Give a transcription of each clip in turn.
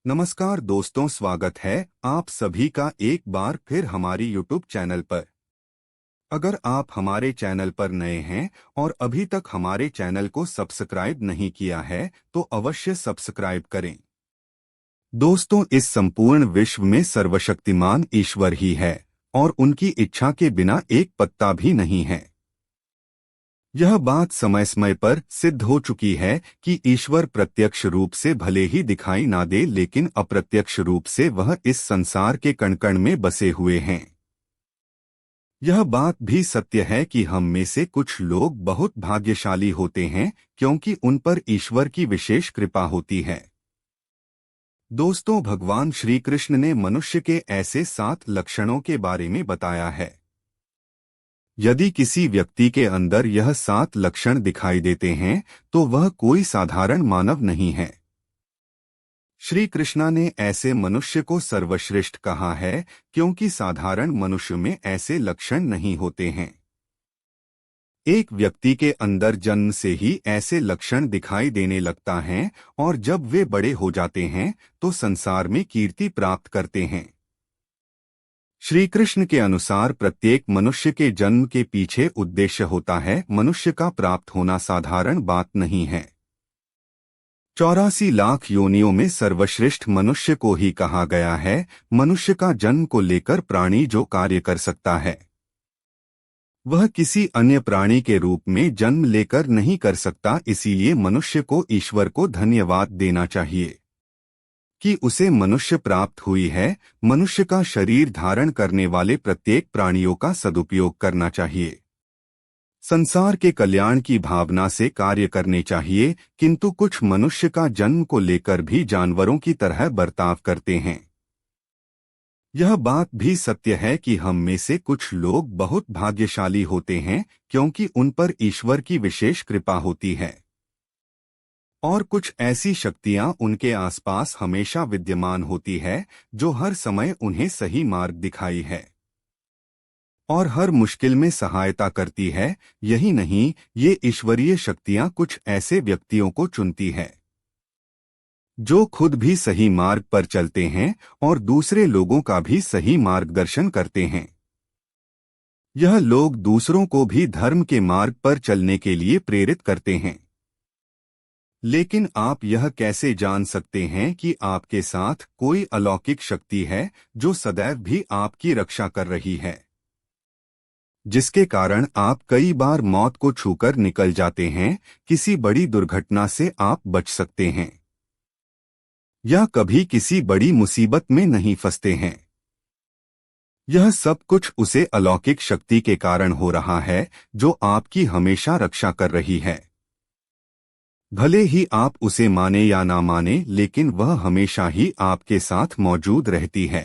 नमस्कार दोस्तों, स्वागत है आप सभी का एक बार फिर हमारी YouTube चैनल पर। अगर आप हमारे चैनल पर नए हैं और अभी तक हमारे चैनल को सब्सक्राइब नहीं किया है तो अवश्य सब्सक्राइब करें। दोस्तों, इस संपूर्ण विश्व में सर्वशक्तिमान ईश्वर ही है और उनकी इच्छा के बिना एक पत्ता भी नहीं है। यह बात समय समय पर सिद्ध हो चुकी है कि ईश्वर प्रत्यक्ष रूप से भले ही दिखाई ना दे, लेकिन अप्रत्यक्ष रूप से वह इस संसार के कण कण में बसे हुए हैं। यह बात भी सत्य है कि हम में से कुछ लोग बहुत भाग्यशाली होते हैं क्योंकि उन पर ईश्वर की विशेष कृपा होती है। दोस्तों, भगवान श्री कृष्ण ने मनुष्य के ऐसे 7 लक्षणों के बारे में बताया है। यदि किसी व्यक्ति के अंदर यह 7 लक्षण दिखाई देते हैं तो वह कोई साधारण मानव नहीं है। श्री कृष्णा ने ऐसे मनुष्य को सर्वश्रेष्ठ कहा है क्योंकि साधारण मनुष्य में ऐसे लक्षण नहीं होते हैं। एक व्यक्ति के अंदर जन्म से ही ऐसे लक्षण दिखाई देने लगता है और जब वे बड़े हो जाते हैं तो संसार में कीर्ति प्राप्त करते हैं। श्री कृष्ण के अनुसार प्रत्येक मनुष्य के जन्म के पीछे उद्देश्य होता है। मनुष्य का प्राप्त होना साधारण बात नहीं है। 84 लाख योनियों में सर्वश्रेष्ठ मनुष्य को ही कहा गया है। मनुष्य का जन्म को लेकर प्राणी जो कार्य कर सकता है वह किसी अन्य प्राणी के रूप में जन्म लेकर नहीं कर सकता। इसीलिए मनुष्य को ईश्वर को धन्यवाद देना चाहिए कि उसे मनुष्य प्राप्त हुई है। मनुष्य का शरीर धारण करने वाले प्रत्येक प्राणियों का सदुपयोग करना चाहिए। संसार के कल्याण की भावना से कार्य करने चाहिए, किंतु कुछ मनुष्य का जन्म को लेकर भी जानवरों की तरह बर्ताव करते हैं। यह बात भी सत्य है कि हम में से कुछ लोग बहुत भाग्यशाली होते हैं क्योंकि उन पर ईश्वर की विशेष कृपा होती है और कुछ ऐसी शक्तियां उनके आसपास हमेशा विद्यमान होती है जो हर समय उन्हें सही मार्ग दिखाई है और हर मुश्किल में सहायता करती है। यही नहीं, ये ईश्वरीय शक्तियां कुछ ऐसे व्यक्तियों को चुनती है जो खुद भी सही मार्ग पर चलते हैं और दूसरे लोगों का भी सही मार्गदर्शन करते हैं। यह लोग दूसरों को भी धर्म के मार्ग पर चलने के लिए प्रेरित करते हैं। लेकिन आप यह कैसे जान सकते हैं कि आपके साथ कोई अलौकिक शक्ति है जो सदैव भी आपकी रक्षा कर रही है, जिसके कारण आप कई बार मौत को छूकर निकल जाते हैं? किसी बड़ी दुर्घटना से आप बच सकते हैं या कभी किसी बड़ी मुसीबत में नहीं फंसते हैं। यह सब कुछ उसे अलौकिक शक्ति के कारण हो रहा है जो आपकी हमेशा रक्षा कर रही है। भले ही आप उसे माने या ना माने, लेकिन वह हमेशा ही आपके साथ मौजूद रहती है।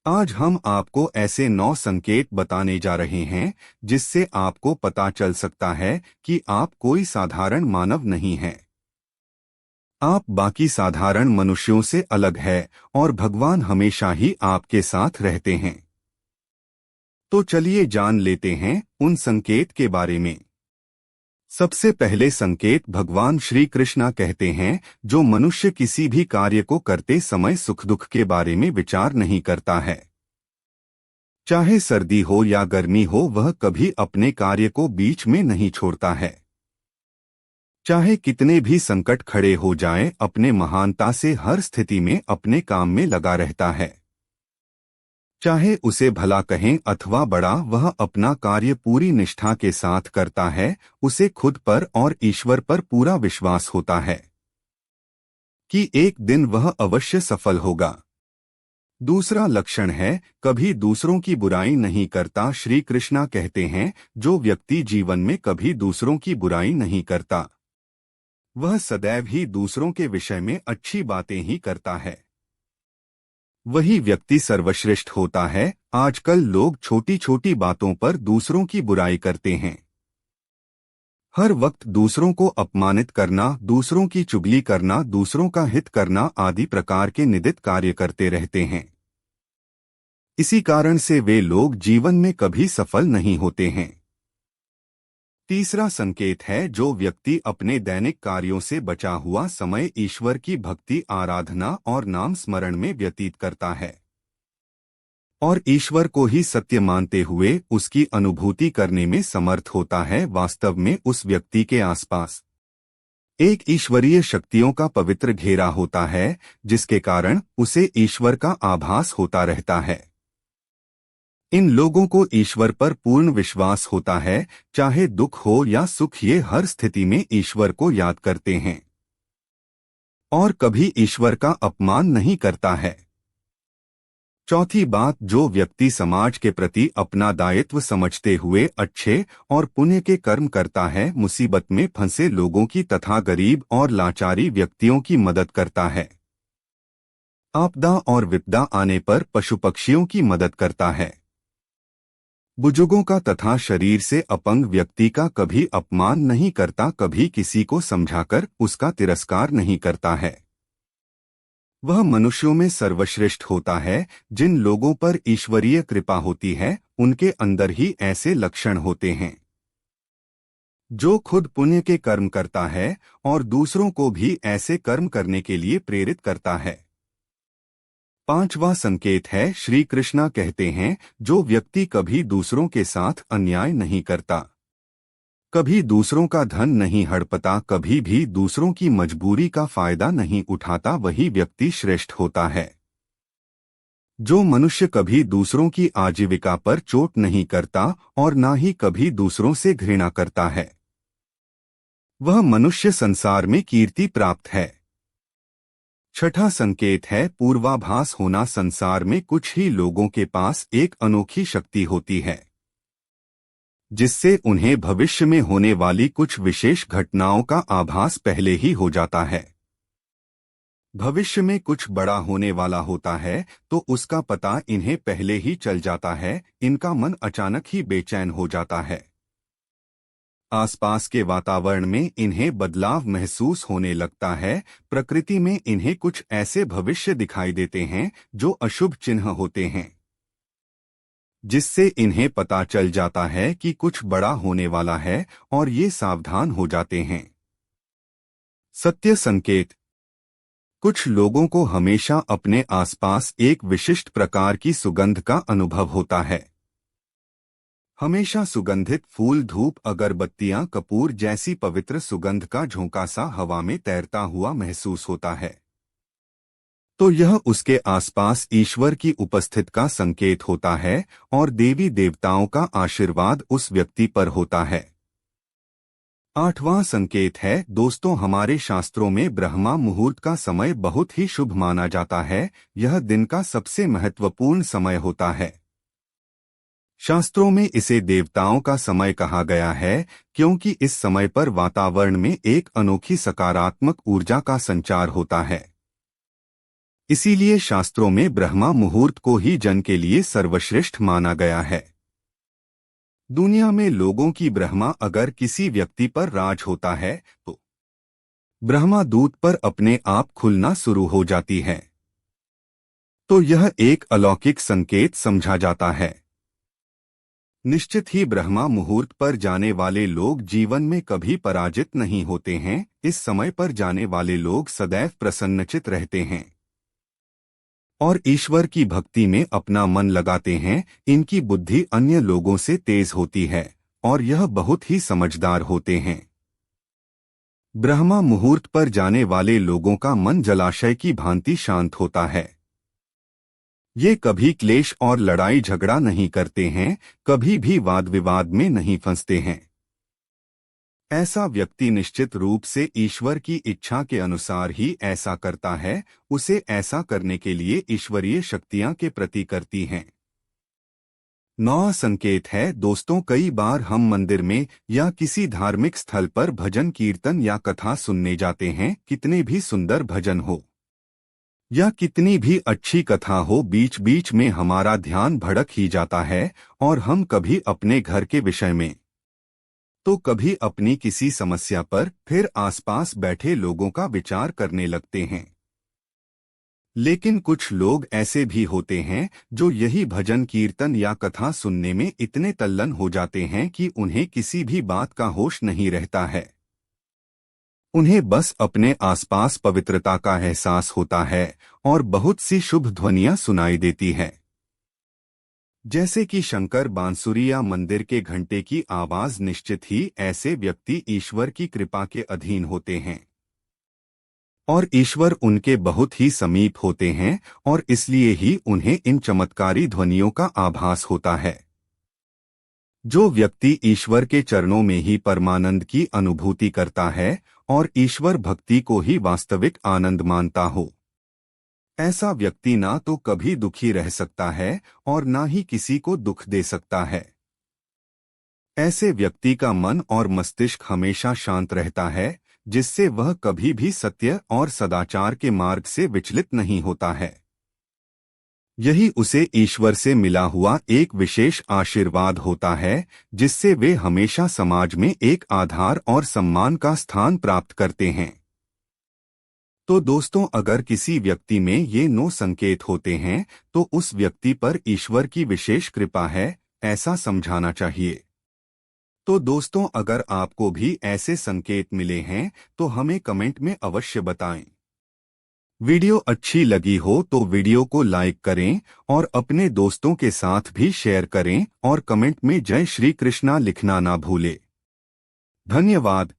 आज हम आपको ऐसे 9 संकेत बताने जा रहे हैं जिससे आपको पता चल सकता है कि आप कोई साधारण मानव नहीं हैं। आप बाकी साधारण मनुष्यों से अलग है और भगवान हमेशा ही आपके साथ रहते हैं। तो चलिए जान लेते हैं उन संकेत के बारे में। सबसे पहले संकेत भगवान श्री कृष्णा कहते हैं, जो मनुष्य किसी भी कार्य को करते समय सुख दुख के बारे में विचार नहीं करता है, चाहे सर्दी हो या गर्मी हो, वह कभी अपने कार्य को बीच में नहीं छोड़ता है। चाहे कितने भी संकट खड़े हो जाएं, अपने महानता से हर स्थिति में अपने काम में लगा रहता है। चाहे उसे भला कहें अथवा बड़ा, वह अपना कार्य पूरी निष्ठा के साथ करता है। उसे खुद पर और ईश्वर पर पूरा विश्वास होता है कि एक दिन वह अवश्य सफल होगा। दूसरा लक्षण है, कभी दूसरों की बुराई नहीं करता। श्री कृष्णा कहते हैं, जो व्यक्ति जीवन में कभी दूसरों की बुराई नहीं करता वह सदैव ही दूसरों के विषय में अच्छी बातें ही करता है, वही व्यक्ति सर्वश्रेष्ठ होता है। आजकल लोग छोटी छोटी बातों पर दूसरों की बुराई करते हैं। हर वक्त दूसरों को अपमानित करना, दूसरों की चुगली करना, दूसरों का हित करना आदि प्रकार के निंदित कार्य करते रहते हैं। इसी कारण से वे लोग जीवन में कभी सफल नहीं होते हैं। तीसरा संकेत है, जो व्यक्ति अपने दैनिक कार्यों से बचा हुआ समय ईश्वर की भक्ति, आराधना और नाम स्मरण में व्यतीत करता है और ईश्वर को ही सत्य मानते हुए उसकी अनुभूति करने में समर्थ होता है, वास्तव में उस व्यक्ति के आसपास एक ईश्वरीय शक्तियों का पवित्र घेरा होता है, जिसके कारण उसे ईश्वर का आभास होता रहता है। इन लोगों को ईश्वर पर पूर्ण विश्वास होता है, चाहे दुख हो या सुख, ये हर स्थिति में ईश्वर को याद करते हैं और कभी ईश्वर का अपमान नहीं करता है। चौथी बात, जो व्यक्ति समाज के प्रति अपना दायित्व समझते हुए अच्छे और पुण्य के कर्म करता है, मुसीबत में फंसे लोगों की तथा गरीब और लाचारी व्यक्तियों की मदद करता है, आपदा और विपदा आने पर पशु पक्षियों की मदद करता है, बुजुर्गों का तथा शरीर से अपंग व्यक्ति का कभी अपमान नहीं करता, कभी किसी को समझाकर उसका तिरस्कार नहीं करता है। वह मनुष्यों में सर्वश्रेष्ठ होता है। जिन लोगों पर ईश्वरीय कृपा होती है, उनके अंदर ही ऐसे लक्षण होते हैं। जो खुद पुण्य के कर्म करता है और दूसरों को भी ऐसे कर्म करने के लिए प्रेरित करता है। पांचवा संकेत है, श्री कृष्णा कहते हैं, जो व्यक्ति कभी दूसरों के साथ अन्याय नहीं करता, कभी दूसरों का धन नहीं हड़पता, कभी भी दूसरों की मजबूरी का फायदा नहीं उठाता, वही व्यक्ति श्रेष्ठ होता है। जो मनुष्य कभी दूसरों की आजीविका पर चोट नहीं करता और ना ही कभी दूसरों से घृणा करता है, वह मनुष्य संसार में कीर्ति प्राप्त है। छठा संकेत है, पूर्वाभास होना। संसार में कुछ ही लोगों के पास एक अनोखी शक्ति होती है, जिससे उन्हें भविष्य में होने वाली कुछ विशेष घटनाओं का आभास पहले ही हो जाता है। भविष्य में कुछ बड़ा होने वाला होता है तो उसका पता इन्हें पहले ही चल जाता है। इनका मन अचानक ही बेचैन हो जाता है। आसपास के वातावरण में इन्हें बदलाव महसूस होने लगता है। प्रकृति में इन्हें कुछ ऐसे भविष्य दिखाई देते हैं जो अशुभ चिन्ह होते हैं, जिससे इन्हें पता चल जाता है कि कुछ बड़ा होने वाला है और ये सावधान हो जाते हैं। सत्य संकेत, कुछ लोगों को हमेशा अपने आसपास एक विशिष्ट प्रकार की सुगंध का अनुभव होता है। हमेशा सुगंधित फूल, धूप, अगरबत्तियां, कपूर जैसी पवित्र सुगंध का झोंका सा हवा में तैरता हुआ महसूस होता है, तो यह उसके आसपास ईश्वर की उपस्थिति का संकेत होता है और देवी देवताओं का आशीर्वाद उस व्यक्ति पर होता है। आठवां संकेत है, दोस्तों, हमारे शास्त्रों में ब्रह्मा मुहूर्त का समय बहुत ही शुभ माना जाता है। यह दिन का सबसे महत्वपूर्ण समय होता है। शास्त्रों में इसे देवताओं का समय कहा गया है, क्योंकि इस समय पर वातावरण में एक अनोखी सकारात्मक ऊर्जा का संचार होता है। इसीलिए शास्त्रों में ब्रह्मा मुहूर्त को ही जन के लिए सर्वश्रेष्ठ माना गया है। दुनिया में लोगों की ब्रह्मा अगर किसी व्यक्ति पर राज होता है तो ब्रह्मा दूत पर अपने आप खुलना शुरू हो जाती है, तो यह एक अलौकिक संकेत समझा जाता है। निश्चित ही ब्रह्मा मुहूर्त पर जाने वाले लोग जीवन में कभी पराजित नहीं होते हैं। इस समय पर जाने वाले लोग सदैव प्रसन्नचित रहते हैं और ईश्वर की भक्ति में अपना मन लगाते हैं। इनकी बुद्धि अन्य लोगों से तेज होती है और यह बहुत ही समझदार होते हैं। ब्रह्मा मुहूर्त पर जाने वाले लोगों का मन जलाशय की भांति शांत होता है। ये कभी क्लेश और लड़ाई झगड़ा नहीं करते हैं, कभी भी वाद विवाद में नहीं फंसते हैं। ऐसा व्यक्ति निश्चित रूप से ईश्वर की इच्छा के अनुसार ही ऐसा करता है। उसे ऐसा करने के लिए ईश्वरीय शक्तियां के प्रति करती हैं। 9 संकेत है, दोस्तों, कई बार हम मंदिर में या किसी धार्मिक स्थल पर भजन कीर्तन या कथा सुनने जाते हैं। कितने भी सुंदर भजन हो या कितनी भी अच्छी कथा हो, बीच बीच में हमारा ध्यान भटक ही जाता है और हम कभी अपने घर के विषय में तो कभी अपनी किसी समस्या पर, फिर आसपास बैठे लोगों का विचार करने लगते हैं। लेकिन कुछ लोग ऐसे भी होते हैं जो यही भजन कीर्तन या कथा सुनने में इतने तल्लीन हो जाते हैं कि उन्हें किसी भी बात का होश नहीं रहता है। उन्हें बस अपने आसपास पवित्रता का एहसास होता है और बहुत सी शुभ ध्वनियां सुनाई देती है, जैसे कि शंकर बांसुरी या मंदिर के घंटे की आवाज। निश्चित ही ऐसे व्यक्ति ईश्वर की कृपा के अधीन होते हैं और ईश्वर उनके बहुत ही समीप होते हैं और इसलिए ही उन्हें इन चमत्कारी ध्वनियों का आभास होता है। जो व्यक्ति ईश्वर के चरणों में ही परमानंद की अनुभूति करता है और ईश्वर भक्ति को ही वास्तविक आनंद मानता हो, ऐसा व्यक्ति ना तो कभी दुखी रह सकता है और ना ही किसी को दुख दे सकता है। ऐसे व्यक्ति का मन और मस्तिष्क हमेशा शांत रहता है, जिससे वह कभी भी सत्य और सदाचार के मार्ग से विचलित नहीं होता है। यही उसे ईश्वर से मिला हुआ एक विशेष आशीर्वाद होता है, जिससे वे हमेशा समाज में एक आधार और सम्मान का स्थान प्राप्त करते हैं। तो दोस्तों, अगर किसी व्यक्ति में ये 9 संकेत होते हैं तो उस व्यक्ति पर ईश्वर की विशेष कृपा है, ऐसा समझाना चाहिए। तो दोस्तों, अगर आपको भी ऐसे संकेत मिले हैं तो हमें कमेंट में अवश्य बताएं। वीडियो अच्छी लगी हो तो वीडियो को लाइक करें और अपने दोस्तों के साथ भी शेयर करें और कमेंट में जय श्री कृष्णा लिखना ना भूलें। धन्यवाद।